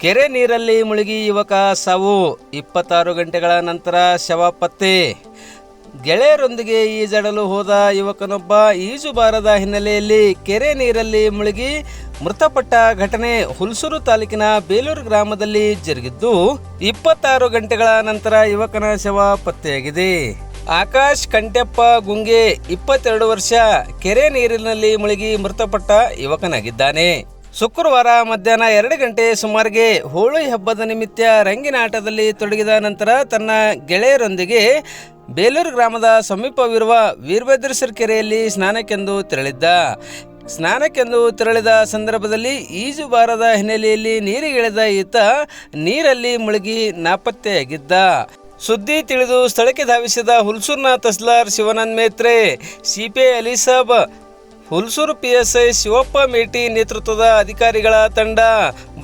ಕೆರೆ ನೀರಲ್ಲಿ ಮುಳುಗಿ ಯುವಕ ಸಾವು, 26 ಗಂಟೆಗಳ ನಂತರ ಶವ ಪತ್ತೆ. ಗೆಳೆಯರೊಂದಿಗೆ ಈಜಾಡಲು ಹೋದ ಯುವಕನೊಬ್ಬ ಈಜು ಬಾರದ ಹಿನ್ನೆಲೆಯಲ್ಲಿ ಕೆರೆ ನೀರಲ್ಲಿ ಮುಳುಗಿ ಮೃತಪಟ್ಟ ಘಟನೆ ಹುಲ್ಸೂರು ತಾಲೂಕಿನ ಬೇಲೂರು ಗ್ರಾಮದಲ್ಲಿ ಜರುಗಿದ್ದು, 26 ಗಂಟೆಗಳ ನಂತರ ಯುವಕನ ಶವ ಪತ್ತೆಯಾಗಿದೆ. ಆಕಾಶ್ ಕಂಟೆಪ್ಪ ಗುಂಗೆ, 22 ವರ್ಷ, ಕೆರೆ ನೀರಿನಲ್ಲಿ ಮುಳುಗಿ ಮೃತಪಟ್ಟ ಯುವಕನಾಗಿದ್ದಾನೆ. ಶುಕ್ರವಾರ ಮಧ್ಯಾಹ್ನ 2 ಗಂಟೆ ಸುಮಾರಿಗೆ ಹೋಳಿ ಹಬ್ಬದ ನಿಮಿತ್ತ ರಂಗಿನ ಆಟದಲ್ಲಿ ತೊಡಗಿದ ನಂತರ ತನ್ನ ಗೆಳೆಯರೊಂದಿಗೆ ಬೇಲೂರು ಗ್ರಾಮದ ಸಮೀಪವಿರುವ ವೀರಭದ್ರೇಶ್ವರ ಕೆರೆಯಲ್ಲಿ ಸ್ನಾನಕ್ಕೆಂದು ತೆರಳಿದ ಸಂದರ್ಭದಲ್ಲಿ ಈಜು ಬಾರದ ಹಿನ್ನೆಲೆಯಲ್ಲಿ ನೀರಿಗಿಳಿದ ಈತ ನೀರಲ್ಲಿ ಮುಳುಗಿ ನಾಪತ್ತೆಯಾಗಿದ್ದ. ಸುದ್ದಿ ತಿಳಿದು ಸ್ಥಳಕ್ಕೆ ಧಾವಿಸಿದ ಹುಲ್ಸೂರಿನ ತಹಸೀಲ್ದಾರ್ ಶಿವಾನಂದ ಮೇತ್ರೆ, ಸಿಪಿಐ ಅಲಿಸಾಬ್, ಹುಲ್ಸೂರು PSI ಶಿವಪ್ಪ ಮೇಟಿ ನೇತೃತ್ವದ ಅಧಿಕಾರಿಗಳ ತಂಡ,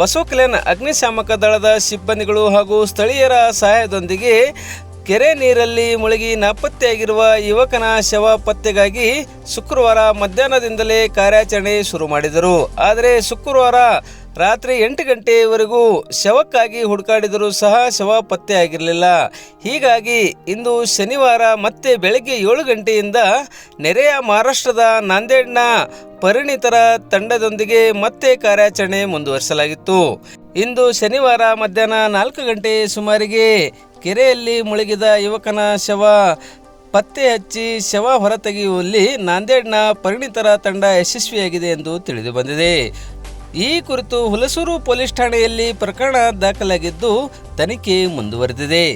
ಬಸವಕಲ್ಯಾಣ ಅಗ್ನಿಶಾಮಕ ದಳದ ಸಿಬ್ಬಂದಿಗಳು ಹಾಗೂ ಸ್ಥಳೀಯರ ಸಹಾಯದೊಂದಿಗೆ ಕೆರೆ ನೀರಲ್ಲಿ ಮುಳುಗಿ ನಾಪತ್ತೆಯಾಗಿರುವ ಯುವಕನ ಶವ ಪತ್ತೆಗಾಗಿ ಶುಕ್ರವಾರ ಮಧ್ಯಾಹ್ನದಿಂದಲೇ ಕಾರ್ಯಾಚರಣೆ ಶುರು ಮಾಡಿದರು. ಆದರೆ ಶುಕ್ರವಾರ ರಾತ್ರಿ 8 ಗಂಟೆಯವರೆಗೂ ಶವಕ್ಕಾಗಿ ಹುಡುಕಾಡಿದರೂ ಸಹ ಶವ ಪತ್ತೆಯಾಗಿರಲಿಲ್ಲ. ಹೀಗಾಗಿ ಇಂದು ಶನಿವಾರ ಮತ್ತೆ ಬೆಳಗ್ಗೆ 7 ಗಂಟೆಯಿಂದ ನೆರೆಯ ಮಹಾರಾಷ್ಟ್ರದ ನಾಂದೇಡ್ನ ಪರಿಣಿತರ ತಂಡದೊಂದಿಗೆ ಮತ್ತೆ ಕಾರ್ಯಾಚರಣೆ ಮುಂದುವರಿಸಲಾಗಿತ್ತು. ಇಂದು ಶನಿವಾರ ಮಧ್ಯಾಹ್ನ 4 ಗಂಟೆ ಸುಮಾರಿಗೆ ಕೆರೆಯಲ್ಲಿ ಮುಳುಗಿದ ಯುವಕನ ಶವ ಪತ್ತೆ ಹಚ್ಚಿ ಶವ ಹೊರತೆಗೆಯುವಲ್ಲಿ ನಾಂದೇಡ್ನ ಪರಿಣಿತರ ತಂಡ ಯಶಸ್ವಿಯಾಗಿದೆ ಎಂದು ತಿಳಿದು ಬಂದಿದೆ. ಈ ಕುರಿತು ಹುಲಸೂರು ಪೊಲೀಸ್ ಠಾಣೆಯಲ್ಲಿ ಪ್ರಕರಣ ದಾಖಲಾಗಿದ್ದು ತನಿಖೆ ಮುಂದುವರೆದಿದೆ.